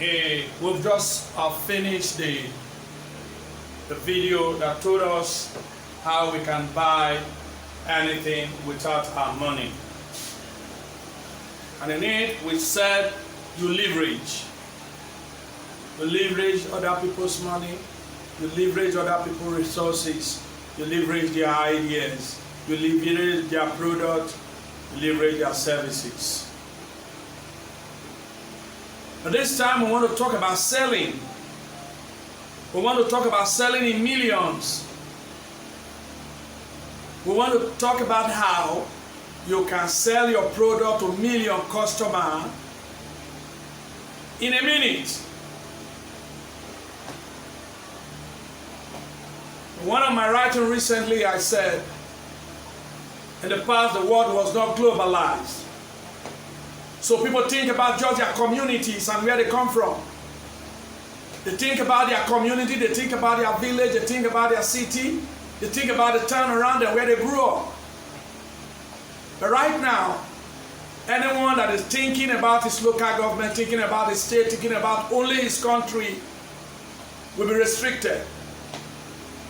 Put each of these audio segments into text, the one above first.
We've just finished the video that told us how we can buy anything without our money. And in it, we said you leverage. You leverage other people's money. You leverage other people's resources. You leverage their ideas. You leverage their product. You leverage their services. But this time we want to talk about selling. We want to talk about selling in millions. We want to talk about how you can sell your product to million customers in a minute. In one of my writings recently, I said, in the past the world was not globalized. So people think about just their communities and where they come from. They think about their community, they think about their village, they think about their city, they think about the town around them where they grew up. But right now, anyone that is thinking about his local government, thinking about his state, thinking about only his country will be restricted.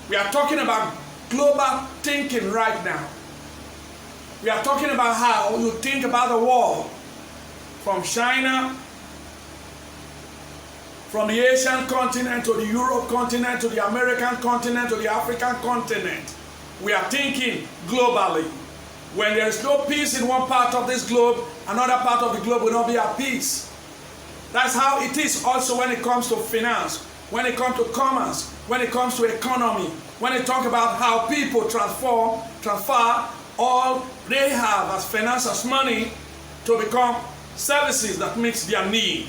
We are talking about global thinking right now. We are talking about how you think about the world. From China, from the Asian continent to the Europe continent to the American continent to the African continent. We are thinking globally. When there is no peace in one part of this globe, another part of the globe will not be at peace. That's how it is also when it comes to finance, when it comes to commerce, when it comes to economy, when they talk about how people transfer all they have as finance, as money, to become services that meets their need.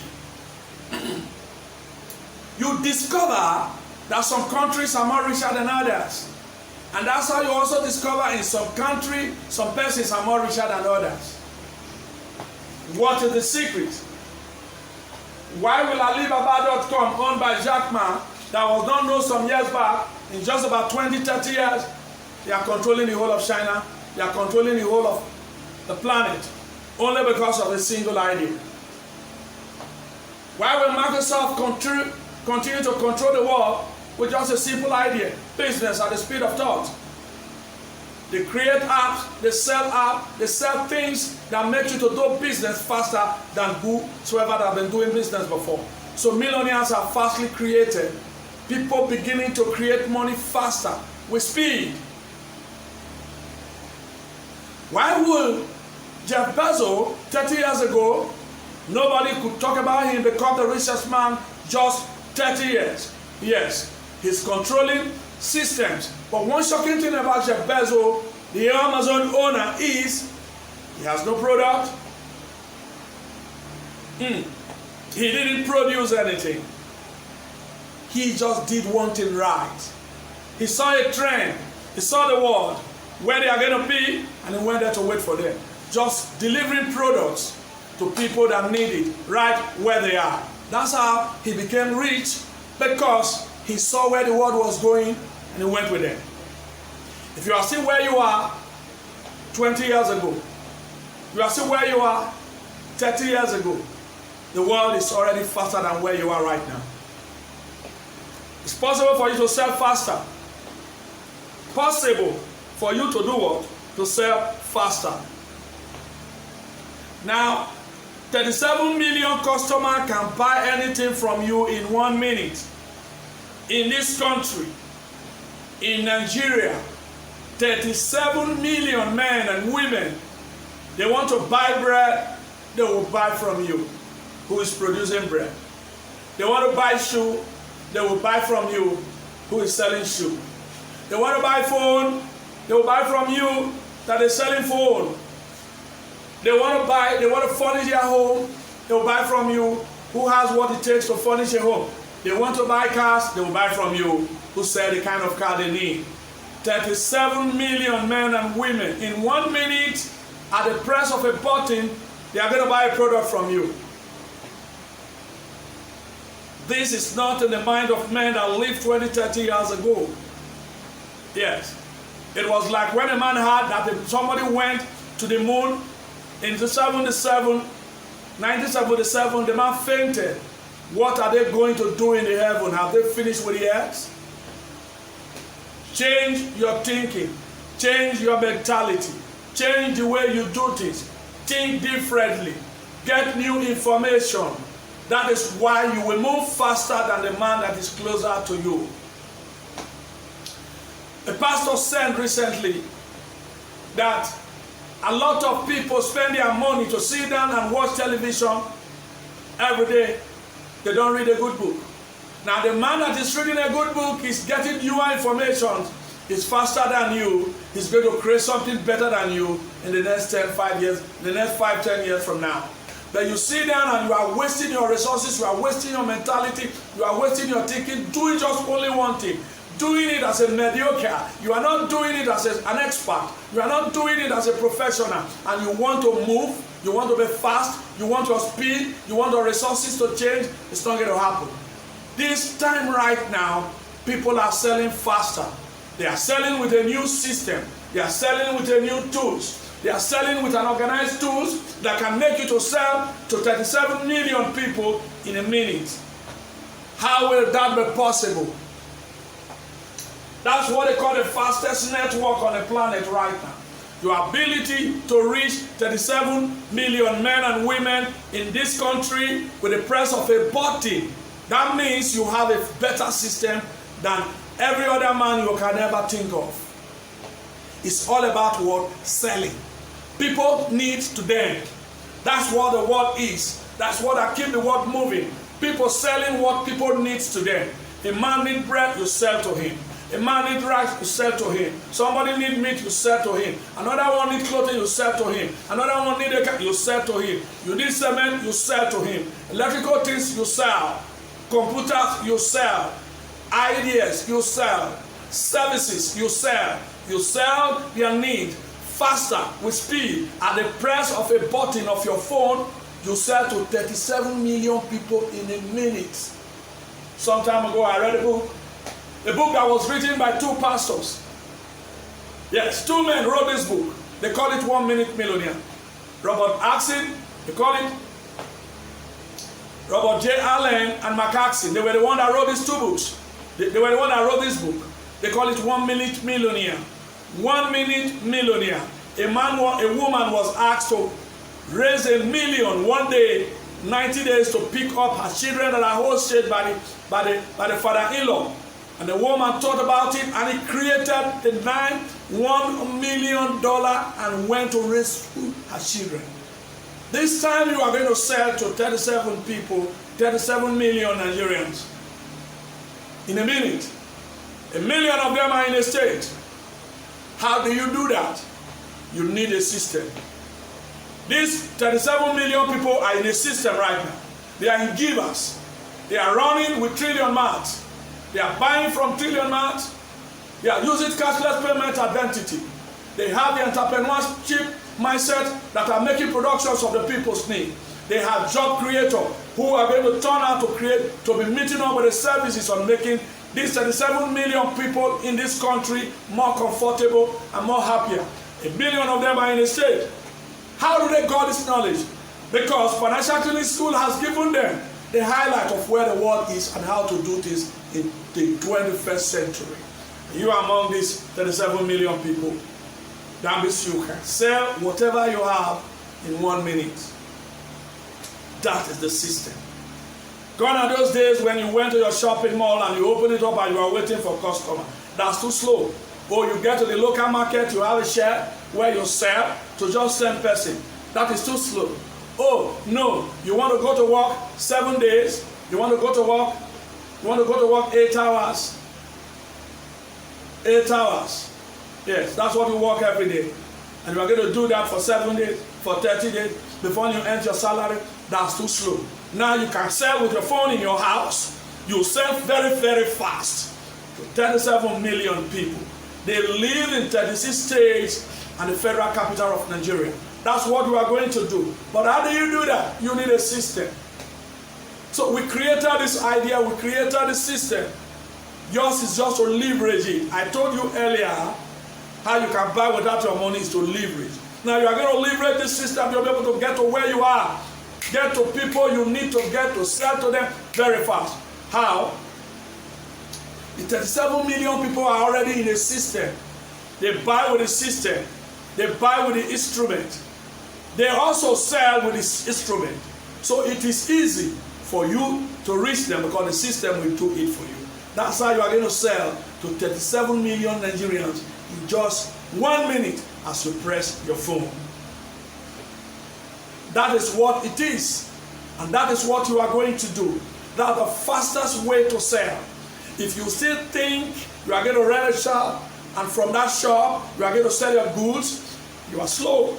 You discover that some countries are more richer than others. And that's how you also discover in some country, some persons are more richer than others. What is the secret? Why will Alibaba.com, owned by Jack Ma, that was not known some years back, in just about 20, 30 years, they are controlling the whole of China, they are controlling the whole of the planet, only because of a single idea. Why will Microsoft continue to control the world with just a simple idea? Business at the speed of thought. They create apps, they sell things that make you to do business faster than whosoever that have been doing business before. So millionaires are fastly created. People beginning to create money faster with speed. Why would Jeff Bezos, 30 years ago, nobody could talk about him become the richest man just 30 years? Yes, he's controlling systems. But one shocking thing about Jeff Bezos, the Amazon owner, is he has no product. He didn't produce anything. He just did one thing right. He saw a trend. He saw the world, where they are going to be, and he went there to wait for them. Just delivering products to people that need it right where they are. That's how he became rich, because he saw where the world was going and he went with them. If you are still where you are 20 years ago, you are still where you are 30 years ago, the world is already faster than where you are right now. It's possible for you to sell faster. Possible for you to do what? To sell faster. Now, 37 million customers can buy anything from you in 1 minute. In this country, in Nigeria, 37 million men and women, they want to buy bread, they will buy from you, who is producing bread. They want to buy shoe, they will buy from you, who is selling shoe. They want to buy phone, they will buy from you, that is selling phone. They want to furnish their home, they will buy from you, who has what it takes to furnish a home. They want to buy cars, they will buy from you, who sell the kind of car they need. 37 million men and women in 1 minute, at the press of a button, they are going to buy a product from you. This is not in the mind of men that lived 20, 30 years ago. Yes. It was like when a man heard that somebody went to the moon in 1977, the man fainted. What are they going to do in the heaven? Have they finished with the earth? Change your thinking. Change your mentality. Change the way you do things. Think differently. Get new information. That is why you will move faster than the man that is closer to you. A pastor said recently that a lot of people spend their money to sit down and watch television every day. They don't read a good book. Now the man that is reading a good book is getting newer information. He's faster than you. He's going to create something better than you in the next 5 years, in the next 5, 10 years from now. But you sit down and you are wasting your resources, you are wasting your mentality, you are wasting your thinking, doing just only one thing. Doing it as a mediocre. You are not doing it as an expert. You are not doing it as a professional. And you want to move, you want to be fast, you want your speed, you want your resources to change. It's not going to happen. This time right now, people are selling faster. They are selling with a new system. They are selling with a new tools. They are selling with an organized tools that can make you to sell to 37 million people in a minute. How will that be possible? That's what they call the fastest network on the planet right now. Your ability to reach 37 million men and women in this country with the press of a button. That means you have a better system than every other man you can ever think of. It's all about what? Selling. People need to them. That's what the world is. That's what I keep the world moving. People selling what people need to them. A man needs bread, you sell to him. A man needs rice, you sell to him. Somebody needs meat, you sell to him. Another one needs clothing, you sell to him. Another one needs a car, you sell to him. You need cement, you sell to him. Electrical things, you sell. Computers, you sell. Ideas, you sell. Services, you sell. You sell their need faster, with speed. At the press of a button of your phone, you sell to 37 million people in a minute. Some time ago, I read a book that was written by 2 pastors. Yes, 2 men wrote this book. They call it 1 Minute Millionaire. Robert Axon, they call it Robert J. Allen and Mark Axon. They were the one that wrote these 2 books. They were the one that wrote this book. They call it 1 Minute Millionaire. 1 Minute Millionaire. A woman was asked to raise $1 million one day, 90 days to pick up her children that are hosted by the father-in-law. And the woman thought about it, and he created the $1 million and went to rescue her children. This time you are going to sell to 37 people, 37 million Nigerians in a minute. 1 million of them are in a state. How do you do that? You need a system. These 37 million people are in a system right now. They are in givers. They are running with Trillion Mart. They are buying from Trillion Mart. They are using cashless payment identity. They have the entrepreneurship mindset that are making productions of the people's need. They have job creators who are going to turn out to be meeting up with the services on making these 37 million people in this country more comfortable and more happier. 1 billion of them are in a state. How do they got this knowledge? Because Financial Clinic School has given them the highlight of where the world is and how to do this in the 21st century. You are among these 37 million people. That means you can sell whatever you have in 1 minute. That is the system. Gone are those days when you went to your shopping mall and you open it up and you are waiting for customer. That's too slow. Or you get to the local market, you have a share where you sell to just 10 person. That is too slow. Oh, no, you want to go to work 7 days. You want to go to work 8 hours. 8 hours. Yes, that's what you work every day. And you are going to do that for 7 days, for 30 days, before you earn your salary. That's too slow. Now you can sell with your phone in your house. You sell very, very fast to 37 million people. They live in 36 states and the federal capital of Nigeria. That's what we are going to do. But how do you do that? You need a system. So we created this idea, we created this system. Yours is just to leverage it. I told you earlier how you can buy without your money is to leverage. Now you are going to leverage this system, you'll be able to get to where you are. get to people you need to get to sell to them very fast. How? The 37 million people are already in a system. They buy with the system. They buy with the instrument. They also sell with this instrument. So it is easy for you to reach them because the system will do it for you. That's how you are going to sell to 37 million Nigerians in just 1 minute as you press your phone. That is what it is. And that is what you are going to do. That's the fastest way to sell. If you still think you are going to rent a shop and from that shop you are going to sell your goods, you are slow.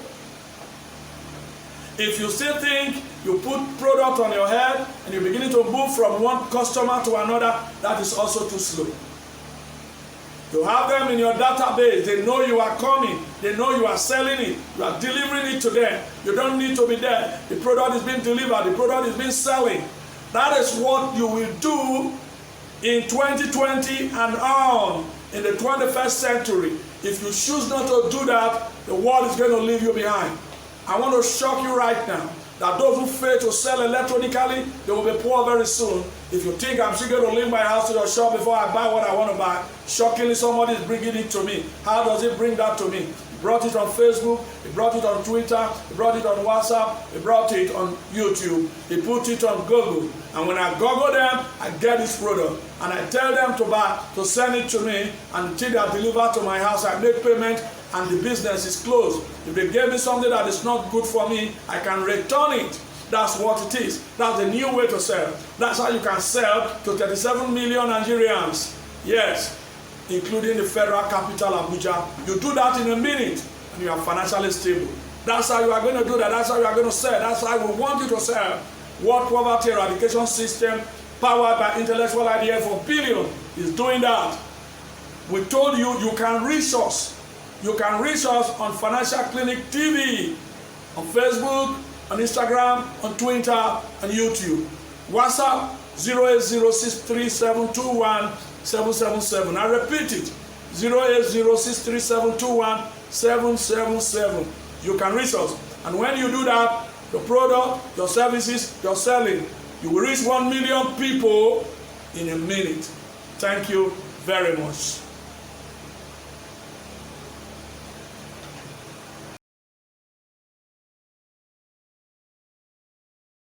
If you still think you put product on your head and you're beginning to move from one customer to another, that is also too slow. You have them in your database. They know you are coming. They know you are selling it. You are delivering it to them. You don't need to be there. The product is being delivered. The product is being selling. That is what you will do in 2020 and on in the 21st century. If you choose not to do that, the world is going to leave you behind. I want to shock you right now that those who fail to sell electronically, they will be poor very soon. If you think I'm still going to leave my house to your shop before I buy what I want to buy, shockingly somebody is bringing it to me. How does he bring that to me? He brought it on Facebook, he brought it on Twitter, he brought it on WhatsApp, he brought it on YouTube, he put it on Google. And when I Google them, I get this product. And I tell them to send it to me, and until they are delivered to my house, I make payment, and the business is closed. If they gave me something that is not good for me, I can return it. That's what it is. That's the new way to sell. That's how you can sell to 37 million Nigerians. Yes, including the federal capital, Abuja. You do that in a minute, and you are financially stable. That's how you are going to do that. That's how you are going to sell. That's how we want you to sell. World Poverty Eradication System, powered by Intellectual Idea for Billion, is doing that. We told you you can reach us. You can reach us on Financial Clinic TV, on Facebook, on Instagram, on Twitter, and YouTube. WhatsApp 08063721777. I repeat it, 08063721777. You can reach us. And when you do that, your product, your services, your selling, you will reach 1 million people in a minute. Thank you very much.